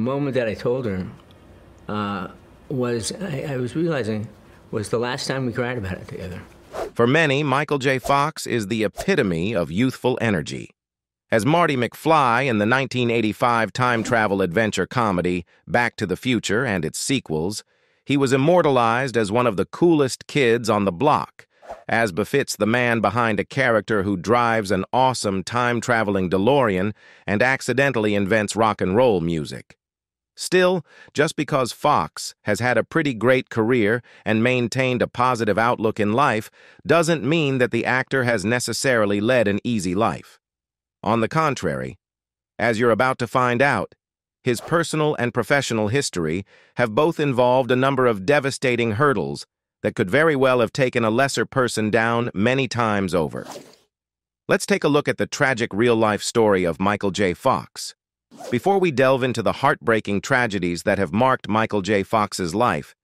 moment that I told her I was realizing was the last time we cried about it together. For many, Michael J. Fox is the epitome of youthful energy. As Marty McFly in the 1985 time travel adventure comedy Back to the Future and its sequels, he was immortalized as one of the coolest kids on the block, as befits the man behind a character who drives an awesome time-traveling DeLorean and accidentally invents rock and roll music. Still, just because Fox has had a pretty great career and maintained a positive outlook in life doesn't mean that the actor has necessarily led an easy life. On the contrary, as you're about to find out, his personal and professional history have both involved a number of devastating hurdles that could very well have taken a lesser person down many times over. Let's take a look at the tragic real-life story of Michael J. Fox. Before we delve into the heartbreaking tragedies that have marked Michael J. Fox's life,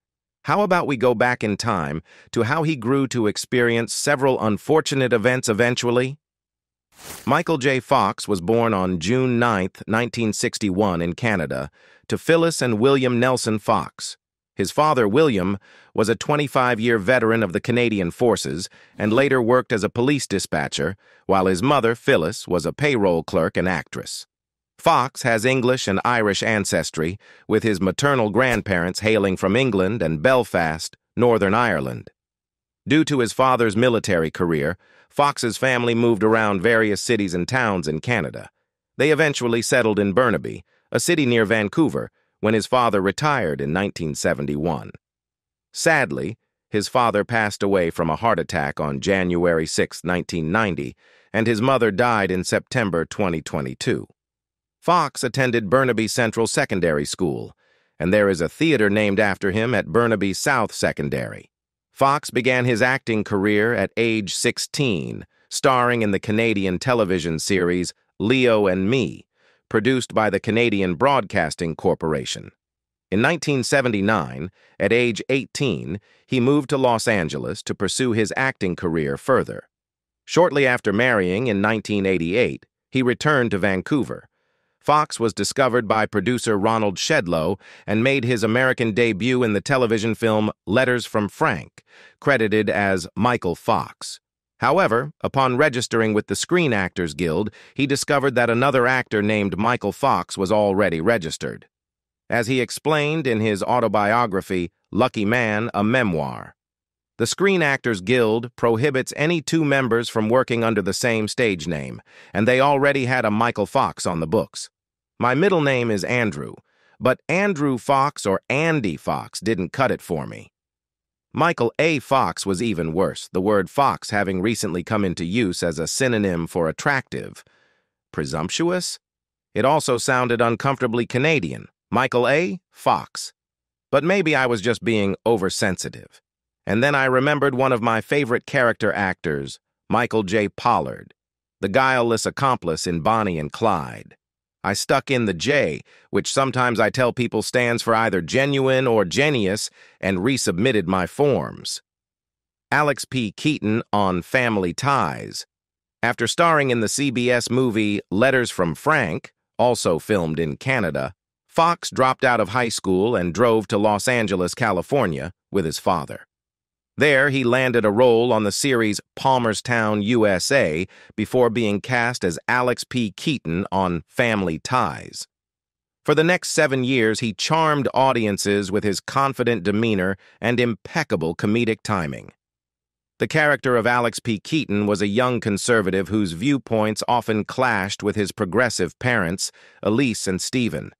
how about we go back in time to how he grew to experience several unfortunate events eventually? Michael J. Fox was born on June 9, 1961 in Canada, to Phyllis and William Nelson Fox. His father, William, was a 25-year veteran of the Canadian Forces and later worked as a police dispatcher, while his mother, Phyllis, was a payroll clerk and actress. Fox has English and Irish ancestry, with his maternal grandparents hailing from England and Belfast, Northern Ireland. Due to his father's military career, Fox's family moved around various cities and towns in Canada. They eventually settled in Burnaby, a city near Vancouver, when his father retired in 1971. Sadly, his father passed away from a heart attack on January 6, 1990, and his mother died in September 2022. Fox attended Burnaby Central Secondary School, and there is a theater named after him at Burnaby South Secondary. Fox began his acting career at age 16, starring in the Canadian television series Leo and Me, produced by the Canadian Broadcasting Corporation. In 1979, at age 18, he moved to Los Angeles to pursue his acting career further. Shortly after marrying in 1988, he returned to Vancouver. Fox was discovered by producer Ronald Shedlow and made his American debut in the television film Letters from Frank, credited as Michael Fox. However, upon registering with the Screen Actors Guild, he discovered that another actor named Michael Fox was already registered. As he explained in his autobiography, Lucky Man, a Memoir, the Screen Actors Guild prohibits any two members from working under the same stage name, and they already had a Michael Fox on the books. My middle name is Andrew, but Andrew Fox or Andy Fox didn't cut it for me. Michael A. Fox was even worse, the word fox having recently come into use as a synonym for attractive. Presumptuous? It also sounded uncomfortably Canadian. Michael A. Fox. But maybe I was just being oversensitive. And then I remembered one of my favorite character actors, Michael J. Pollard, the guileless accomplice in Bonnie and Clyde. I stuck in the J, which sometimes I tell people stands for either genuine or genius, and resubmitted my forms. Alex P. Keaton on Family Ties. After starring in the CBS movie Letters from Frank, also filmed in Canada, Fox dropped out of high school and drove to Los Angeles, California, with his father. There, he landed a role on the series Palmerstown, USA, before being cast as Alex P. Keaton on Family Ties. For the next 7 years, he charmed audiences with his confident demeanor and impeccable comedic timing. The character of Alex P. Keaton was a young conservative whose viewpoints often clashed with his progressive parents, Elise and Stephen.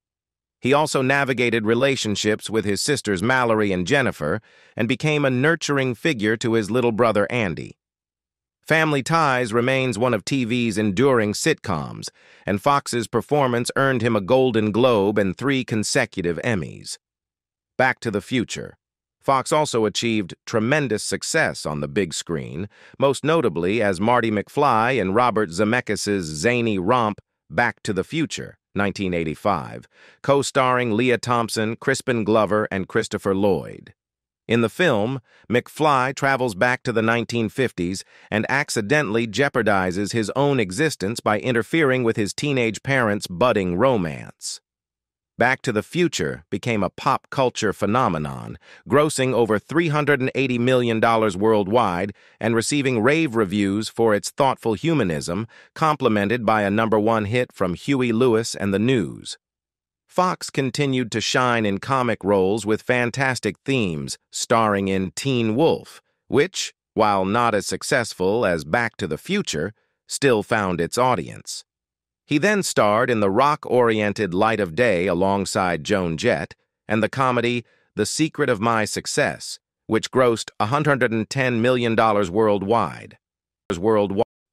He also navigated relationships with his sisters Mallory and Jennifer and became a nurturing figure to his little brother Andy. Family Ties remains one of TV's enduring sitcoms, and Fox's performance earned him a Golden Globe and 3 consecutive Emmys. Back to the Future. Fox also achieved tremendous success on the big screen, most notably as Marty McFly in Robert Zemeckis' zany romp Back to the Future, 1985, co-starring Leah Thompson, Crispin Glover, and Christopher Lloyd. In the film, McFly travels back to the 1950s and accidentally jeopardizes his own existence by interfering with his teenage parents' budding romance. Back to the Future became a pop culture phenomenon, grossing over $380 million worldwide and receiving rave reviews for its thoughtful humanism, complemented by a #1 hit from Huey Lewis and the News. Fox continued to shine in comic roles with fantastic themes, starring in Teen Wolf, which, while not as successful as Back to the Future, still found its audience. He then starred in the rock-oriented Light of Day alongside Joan Jett and the comedy The Secret of My Success, which grossed $110 million worldwide.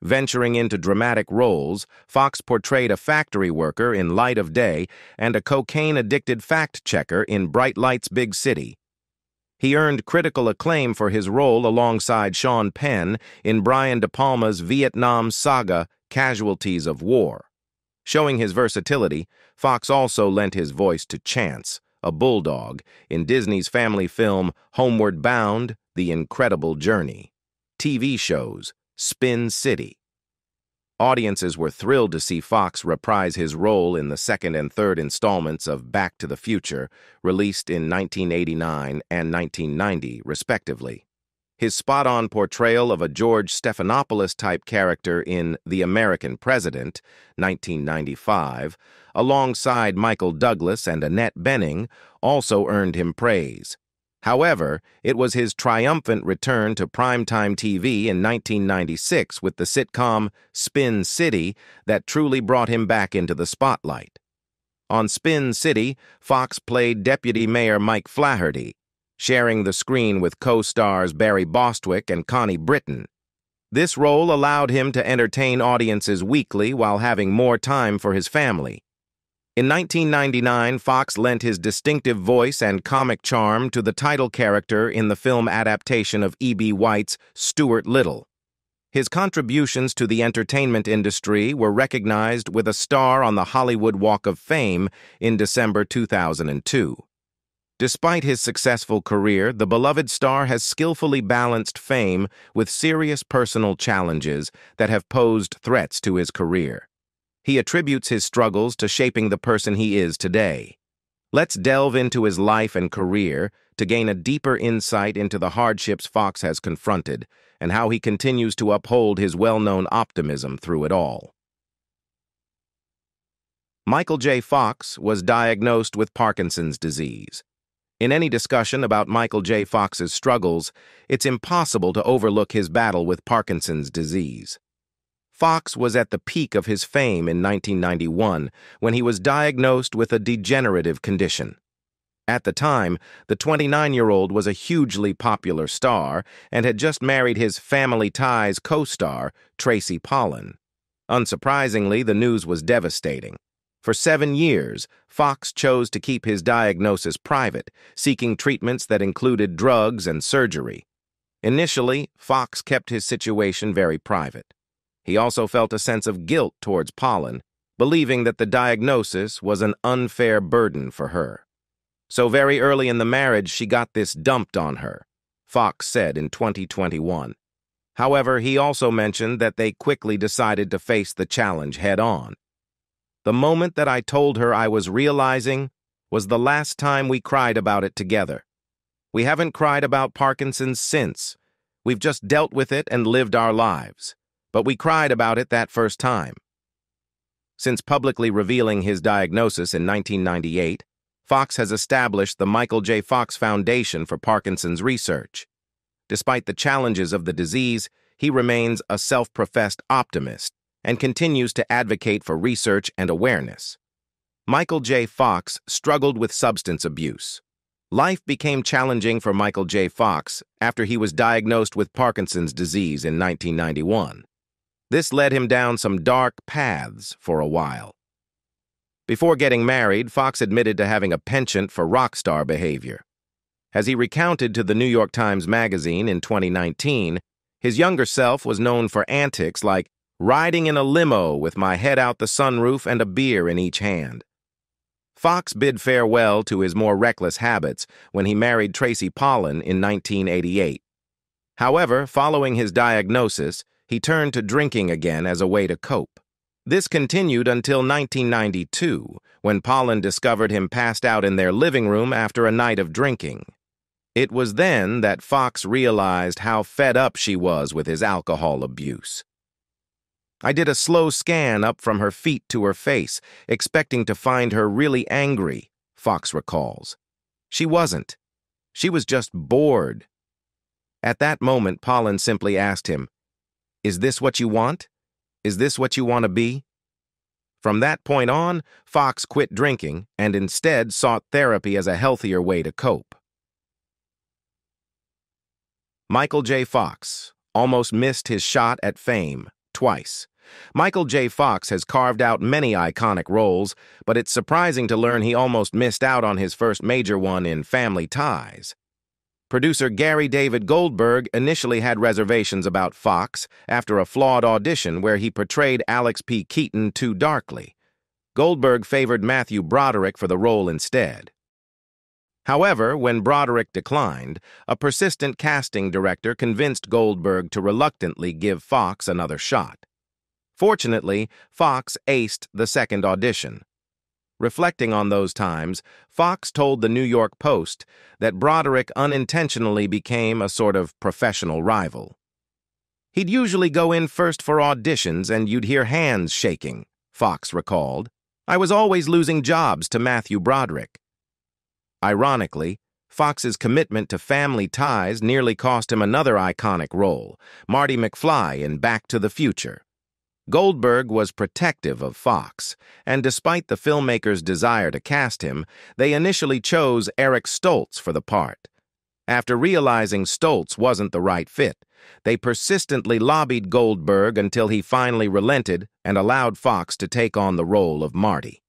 Venturing into dramatic roles, Fox portrayed a factory worker in Light of Day and a cocaine-addicted fact-checker in Bright Light's Big City. He earned critical acclaim for his role alongside Sean Penn in Brian De Palma's Vietnam saga Casualties of War. Showing his versatility, Fox also lent his voice to Chance, a bulldog, in Disney's family film Homeward Bound: The Incredible Journey. TV shows Spin City. Audiences were thrilled to see Fox reprise his role in the second and third installments of Back to the Future, released in 1989 and 1990, respectively. His spot-on portrayal of a George Stephanopoulos-type character in The American President, 1995, alongside Michael Douglas and Annette Bening, also earned him praise. However, it was his triumphant return to primetime TV in 1996 with the sitcom Spin City that truly brought him back into the spotlight. On Spin City, Fox played Deputy Mayor Mike Flaherty, sharing the screen with co-stars Barry Bostwick and Connie Britton. This role allowed him to entertain audiences weekly while having more time for his family. In 1999, Fox lent his distinctive voice and comic charm to the title character in the film adaptation of E.B. White's Stuart Little. His contributions to the entertainment industry were recognized with a star on the Hollywood Walk of Fame in December 2002. Despite his successful career, the beloved star has skillfully balanced fame with serious personal challenges that have posed threats to his career. He attributes his struggles to shaping the person he is today. Let's delve into his life and career to gain a deeper insight into the hardships Fox has confronted and how he continues to uphold his well-known optimism through it all. Michael J. Fox was diagnosed with Parkinson's disease. In any discussion about Michael J. Fox's struggles, it's impossible to overlook his battle with Parkinson's disease. Fox was at the peak of his fame in 1991 when he was diagnosed with a degenerative condition. At the time, the 29-year-old was a hugely popular star and had just married his Family Ties co-star, Tracy Pollan. Unsurprisingly, the news was devastating. For 7 years, Fox chose to keep his diagnosis private, seeking treatments that included drugs and surgery. Initially, Fox kept his situation very private. He also felt a sense of guilt towards Pollan, believing that the diagnosis was an unfair burden for her. So very early in the marriage, she got this dumped on her, Fox said in 2021. However, he also mentioned that they quickly decided to face the challenge head-on. The moment that I told her I was realizing was the last time we cried about it together. We haven't cried about Parkinson's since. We've just dealt with it and lived our lives. But we cried about it that first time. Since publicly revealing his diagnosis in 1998, Fox has established the Michael J. Fox Foundation for Parkinson's Research. Despite the challenges of the disease, he remains a self-professed optimist and continues to advocate for research and awareness. Michael J. Fox struggled with substance abuse. Life became challenging for Michael J. Fox after he was diagnosed with Parkinson's disease in 1991. This led him down some dark paths for a while. Before getting married, Fox admitted to having a penchant for rock star behavior. As he recounted to the New York Times Magazine in 2019, his younger self was known for antics like riding in a limo with my head out the sunroof and a beer in each hand. Fox bid farewell to his more reckless habits when he married Tracy Pollan in 1988. However, following his diagnosis, he turned to drinking again as a way to cope. This continued until 1992, when Pollan discovered him passed out in their living room after a night of drinking. It was then that Fox realized how fed up she was with his alcohol abuse. I did a slow scan up from her feet to her face, expecting to find her really angry, Fox recalls. She wasn't. She was just bored. At that moment, Pollan simply asked him, "Is this what you want? Is this what you want to be?" From that point on, Fox quit drinking and instead sought therapy as a healthier way to cope. Michael J. Fox almost missed his shot at fame twice. Michael J. Fox has carved out many iconic roles, but it's surprising to learn he almost missed out on his first major one in Family Ties. Producer Gary David Goldberg initially had reservations about Fox after a flawed audition where he portrayed Alex P. Keaton too darkly. Goldberg favored Matthew Broderick for the role instead. However, when Broderick declined, a persistent casting director convinced Goldberg to reluctantly give Fox another shot. Fortunately, Fox aced the second audition. Reflecting on those times, Fox told the New York Post that Broderick unintentionally became a sort of professional rival. "He'd usually go in first for auditions and you'd hear hands shaking," Fox recalled. "I was always losing jobs to Matthew Broderick." Ironically, Fox's commitment to Family Ties nearly cost him another iconic role, Marty McFly in Back to the Future. Goldberg was protective of Fox, and despite the filmmakers' desire to cast him, they initially chose Eric Stoltz for the part. After realizing Stoltz wasn't the right fit, they persistently lobbied Goldberg until he finally relented and allowed Fox to take on the role of Marty.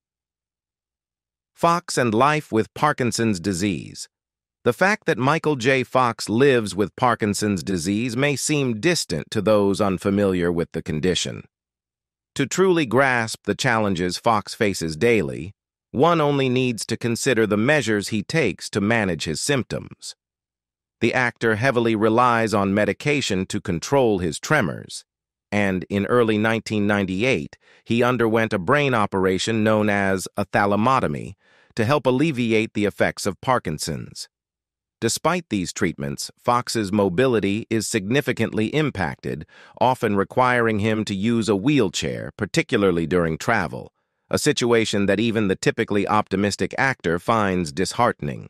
Fox and life with Parkinson's disease. The fact that Michael J. Fox lives with Parkinson's disease may seem distant to those unfamiliar with the condition. To truly grasp the challenges Fox faces daily, one only needs to consider the measures he takes to manage his symptoms. The actor heavily relies on medication to control his tremors, and in early 1998, he underwent a brain operation known as a thalamotomy to help alleviate the effects of Parkinson's. Despite these treatments, Fox's mobility is significantly impacted, often requiring him to use a wheelchair, particularly during travel, a situation that even the typically optimistic actor finds disheartening.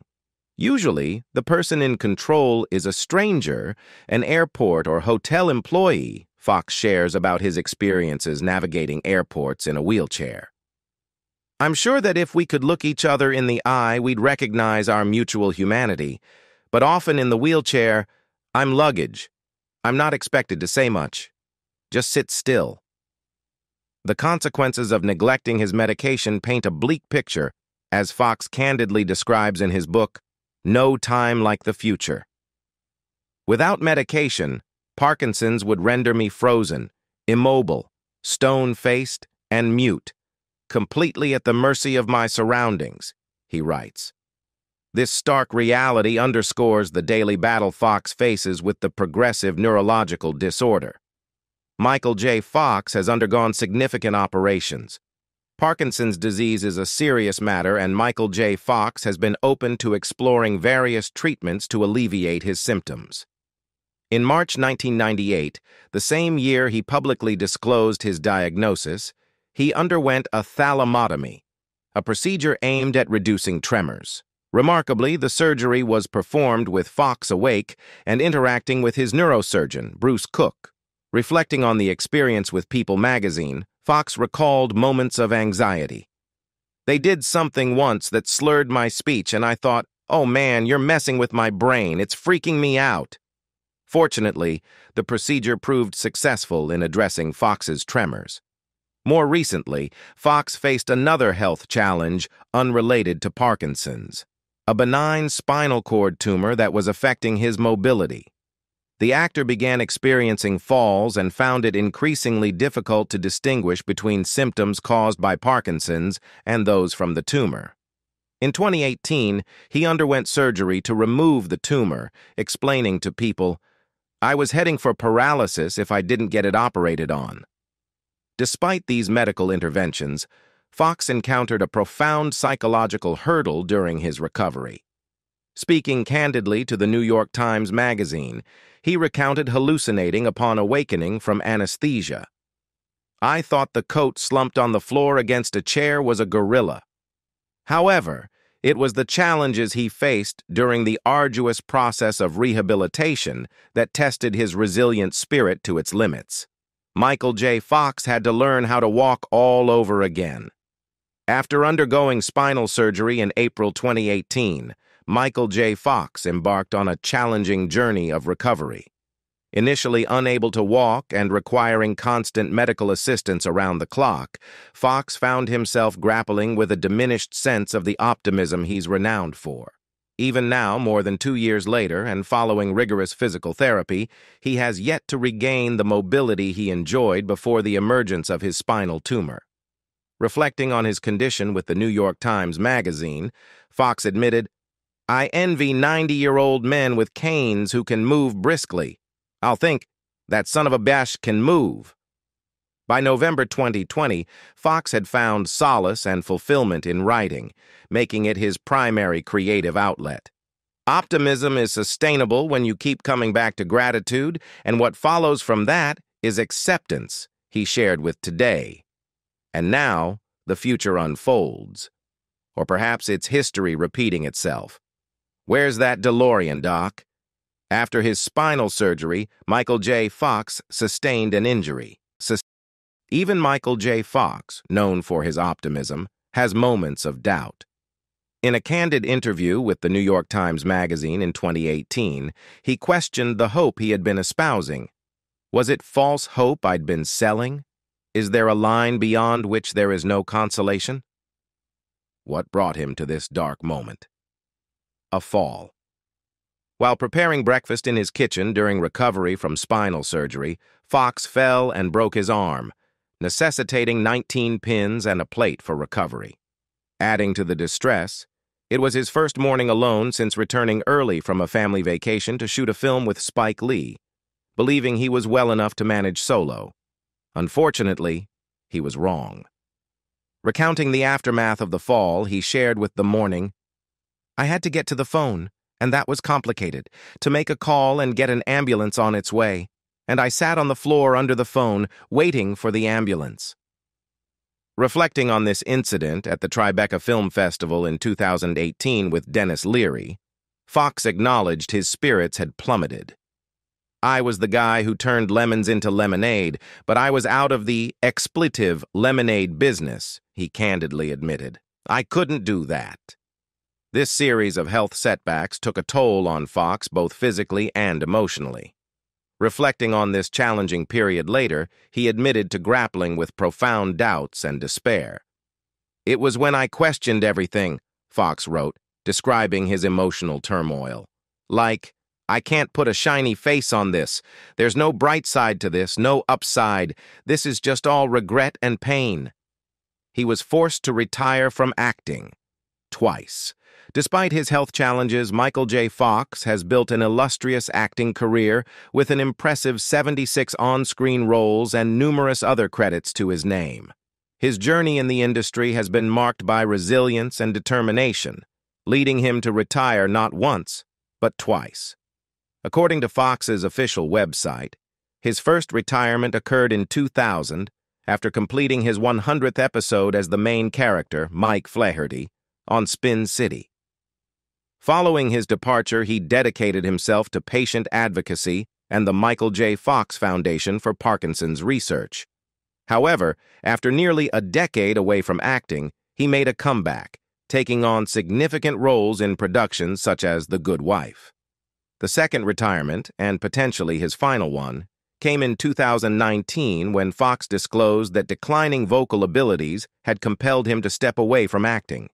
Usually, the person in control is a stranger, an airport or hotel employee, Fox shares about his experiences navigating airports in a wheelchair. "I'm sure that if we could look each other in the eye, we'd recognize our mutual humanity. But often in the wheelchair, I'm luggage. I'm not expected to say much. Just sit still." The consequences of neglecting his medication paint a bleak picture, as Fox candidly describes in his book, No Time Like the Future. "Without medication, Parkinson's would render me frozen, immobile, stone-faced, and mute, completely at the mercy of my surroundings," he writes. This stark reality underscores the daily battle Fox faces with the progressive neurological disorder. Michael J. Fox has undergone significant operations. Parkinson's disease is a serious matter, and Michael J. Fox has been open to exploring various treatments to alleviate his symptoms. In March 1998, the same year he publicly disclosed his diagnosis, he underwent a thalamotomy, a procedure aimed at reducing tremors. Remarkably, the surgery was performed with Fox awake and interacting with his neurosurgeon, Bruce Cook. Reflecting on the experience with People magazine, Fox recalled moments of anxiety. "They did something once that slurred my speech, and I thought, oh man, you're messing with my brain. It's freaking me out." Fortunately, the procedure proved successful in addressing Fox's tremors. More recently, Fox faced another health challenge unrelated to Parkinson's, a benign spinal cord tumor that was affecting his mobility. The actor began experiencing falls and found it increasingly difficult to distinguish between symptoms caused by Parkinson's and those from the tumor. In 2018, he underwent surgery to remove the tumor, explaining to People, "I was heading for paralysis if I didn't get it operated on." Despite these medical interventions, Fox encountered a profound psychological hurdle during his recovery. Speaking candidly to the New York Times Magazine, he recounted hallucinating upon awakening from anesthesia. "I thought the coat slumped on the floor against a chair was a gorilla." However, it was the challenges he faced during the arduous process of rehabilitation that tested his resilient spirit to its limits. Michael J. Fox had to learn how to walk all over again. After undergoing spinal surgery in April 2018, Michael J. Fox embarked on a challenging journey of recovery. Initially unable to walk and requiring constant medical assistance around the clock, Fox found himself grappling with a diminished sense of the optimism he's renowned for. Even now, more than 2 years later, and following rigorous physical therapy, he has yet to regain the mobility he enjoyed before the emergence of his spinal tumor. Reflecting on his condition with the New York Times Magazine, Fox admitted, "I envy 90-year-old men with canes who can move briskly. I'll think, that son of a bitch can move." By November 2020, Fox had found solace and fulfillment in writing, making it his primary creative outlet. "Optimism is sustainable when you keep coming back to gratitude, and what follows from that is acceptance," he shared with Today. And now, the future unfolds. Or perhaps it's history repeating itself. Where's that DeLorean, Doc? After his spinal surgery, Michael J. Fox sustained an injury. Even Michael J. Fox, known for his optimism, has moments of doubt. In a candid interview with the New York Times Magazine in 2018, he questioned the hope he had been espousing. Was it false hope I'd been selling? Is there a line beyond which there is no consolation? What brought him to this dark moment? A fall. While preparing breakfast in his kitchen during recovery from spinal surgery, Fox fell and broke his arm, necessitating 19 pins and a plate for recovery. Adding to the distress, it was his first morning alone since returning early from a family vacation to shoot a film with Spike Lee, believing he was well enough to manage solo. Unfortunately, he was wrong. Recounting the aftermath of the fall, he shared with The Morning, "I had to get to the phone, and that was complicated, to make a call and get an ambulance on its way, and I sat on the floor under the phone, waiting for the ambulance." Reflecting on this incident at the Tribeca Film Festival in 2018 with Dennis Leary, Fox acknowledged his spirits had plummeted. "I was the guy who turned lemons into lemonade, but I was out of the expletive lemonade business," he candidly admitted. "I couldn't do that." This series of health setbacks took a toll on Fox both physically and emotionally. Reflecting on this challenging period later, he admitted to grappling with profound doubts and despair. "It was when I questioned everything," Fox wrote, describing his emotional turmoil. "Like, I can't put a shiny face on this. There's no bright side to this, no upside. This is just all regret and pain." He was forced to retire from acting. Twice. Despite his health challenges, Michael J. Fox has built an illustrious acting career with an impressive 76 on-screen roles and numerous other credits to his name. His journey in the industry has been marked by resilience and determination, leading him to retire not once, but twice. According to Fox's official website, his first retirement occurred in 2000 after completing his 100th episode as the main character, Mike Flaherty, on Spin City. Following his departure, he dedicated himself to patient advocacy and the Michael J. Fox Foundation for Parkinsons research. However, after nearly a decade away from acting, he made a comeback, taking on significant roles in productions such as The Good Wife. The second retirement, and potentially his final one, came in 2019 when Fox disclosed that declining vocal abilities had compelled him to step away from acting.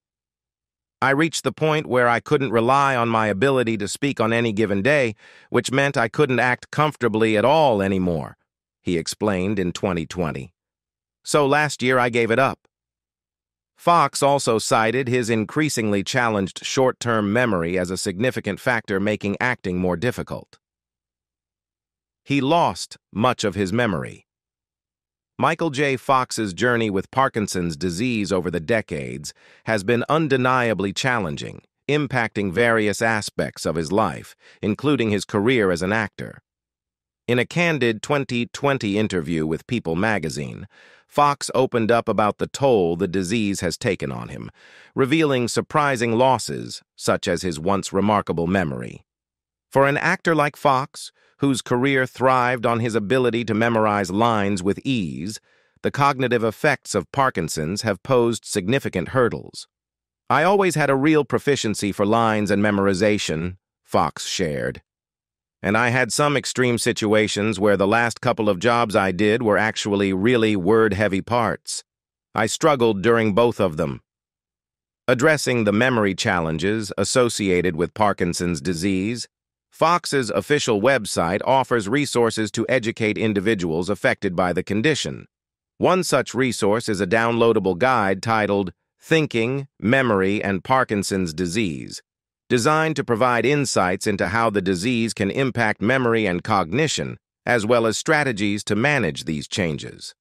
"I reached the point where I couldn't rely on my ability to speak on any given day, which meant I couldn't act comfortably at all anymore," he explained in 2020. "So last year I gave it up." Fox also cited his increasingly challenged short-term memory as a significant factor making acting more difficult. He lost much of his memory. Michael J. Fox's journey with Parkinson's disease over the decades has been undeniably challenging, impacting various aspects of his life, including his career as an actor. In a candid 2020 interview with People magazine, Fox opened up about the toll the disease has taken on him, revealing surprising losses, such as his once remarkable memory. For an actor like Fox, whose career thrived on his ability to memorize lines with ease, the cognitive effects of Parkinson's have posed significant hurdles. "I always had a real proficiency for lines and memorization," Fox shared. "And I had some extreme situations where the last couple of jobs I did were actually really word-heavy parts. I struggled during both of them." Addressing the memory challenges associated with Parkinson's disease, Fox's official website offers resources to educate individuals affected by the condition. One such resource is a downloadable guide titled Thinking, Memory, and Parkinson's Disease, designed to provide insights into how the disease can impact memory and cognition, as well as strategies to manage these changes.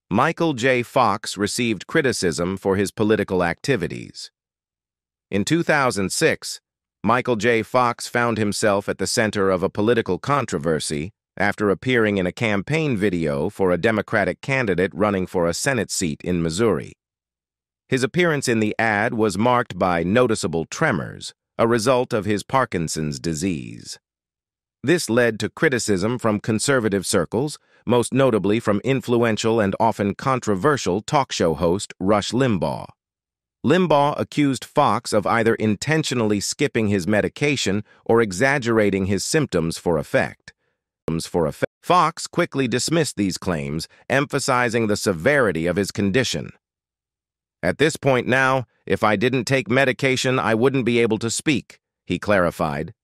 Michael J. Fox received criticism for his political activities. In 2006, Michael J. Fox found himself at the center of a political controversy after appearing in a campaign video for a Democratic candidate running for a Senate seat in Missouri. His appearance in the ad was marked by noticeable tremors, a result of his Parkinson's disease. This led to criticism from conservative circles, most notably from influential and often controversial talk show host Rush Limbaugh. Limbaugh accused Fox of either intentionally skipping his medication or exaggerating his symptoms for effect. Fox quickly dismissed these claims, emphasizing the severity of his condition. "At this point now, if I didn't take medication, I wouldn't be able to speak," he clarified.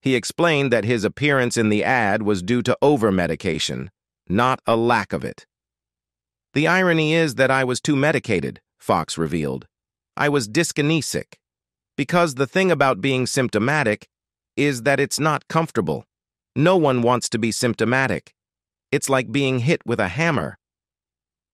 He explained that his appearance in the ad was due to over-medication, not a lack of it. "The irony is that I was too medicated," Fox revealed. "I was dyskinesic. Because the thing about being symptomatic is that it's not comfortable. No one wants to be symptomatic. It's like being hit with a hammer."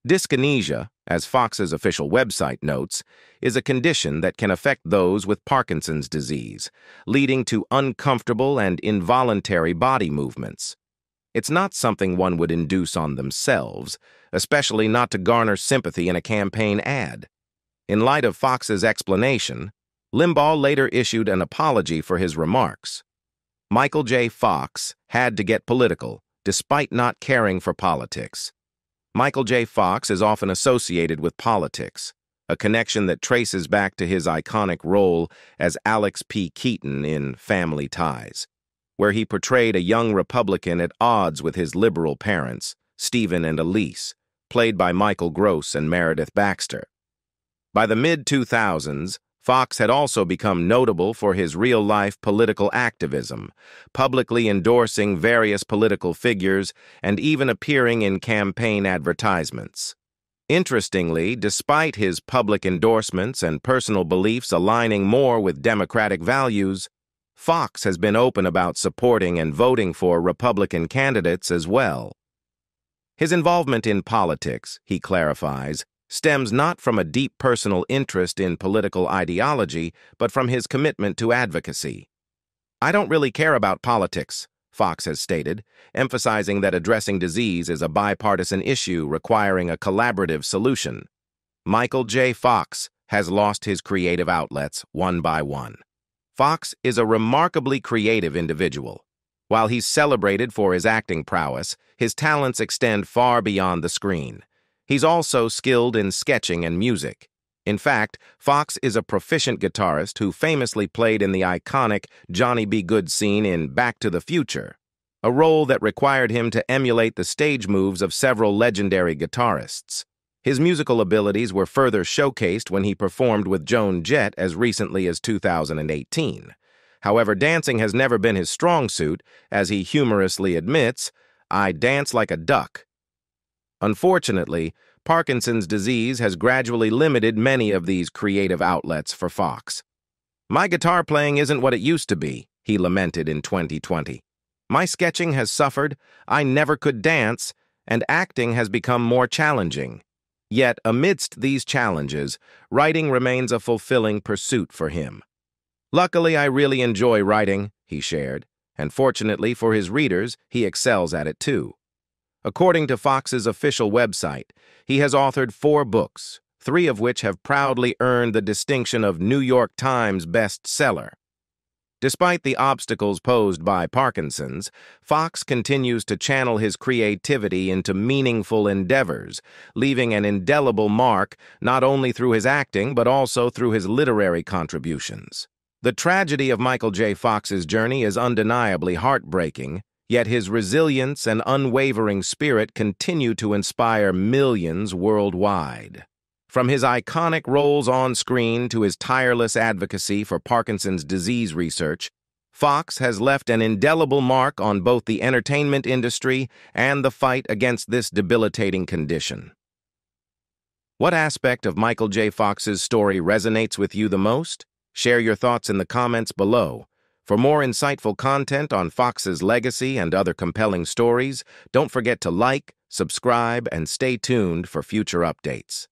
Dyskinesia, as Fox's official website notes, is a condition that can affect those with Parkinson's disease, leading to uncomfortable and involuntary body movements. It's not something one would induce on themselves, especially not to garner sympathy in a campaign ad. In light of Fox's explanation, Limbaugh later issued an apology for his remarks. Michael J. Fox had to get political, despite not caring for politics. Michael J. Fox is often associated with politics, a connection that traces back to his iconic role as Alex P. Keaton in Family Ties, where he portrayed a young Republican at odds with his liberal parents, Stephen and Elise, played by Michael Gross and Meredith Baxter. By the mid-2000s, Fox had also become notable for his real-life political activism, publicly endorsing various political figures and even appearing in campaign advertisements. Interestingly, despite his public endorsements and personal beliefs aligning more with Democratic values, Fox has been open about supporting and voting for Republican candidates as well. His involvement in politics, he clarifies, stems not from a deep personal interest in political ideology, but from his commitment to advocacy. "I don't really care about politics," Fox has stated, emphasizing that addressing disease is a bipartisan issue requiring a collaborative solution. Michael J. Fox has lost his creative outlets one by one. Fox is a remarkably creative individual. While he's celebrated for his acting prowess, his talents extend far beyond the screen. He's also skilled in sketching and music. In fact, Fox is a proficient guitarist who famously played in the iconic Johnny B. Good scene in Back to the Future, a role that required him to emulate the stage moves of several legendary guitarists. His musical abilities were further showcased when he performed with Joan Jett as recently as 2018. However, dancing has never been his strong suit, as he humorously admits, "I dance like a duck." Unfortunately, Parkinson's disease has gradually limited many of these creative outlets for Fox. "My guitar playing isn't what it used to be," he lamented in 2020. "My sketching has suffered, I never could dance, and acting has become more challenging. Yet, amidst these challenges, writing remains a fulfilling pursuit for him. "Luckily, I really enjoy writing," he shared, and fortunately for his readers, he excels at it too. According to Fox's official website, he has authored 4 books, 3 of which have proudly earned the distinction of New York Times bestseller. Despite the obstacles posed by Parkinsons, Fox continues to channel his creativity into meaningful endeavors, leaving an indelible mark not only through his acting but also through his literary contributions. The tragedy of Michael J. Fox's journey is undeniably heartbreaking, yet his resilience and unwavering spirit continue to inspire millions worldwide. From his iconic roles on screen to his tireless advocacy for Parkinson's disease research, Fox has left an indelible mark on both the entertainment industry and the fight against this debilitating condition. What aspect of Michael J. Fox's story resonates with you the most? Share your thoughts in the comments below. For more insightful content on Fox's legacy and other compelling stories, don't forget to like, subscribe, and stay tuned for future updates.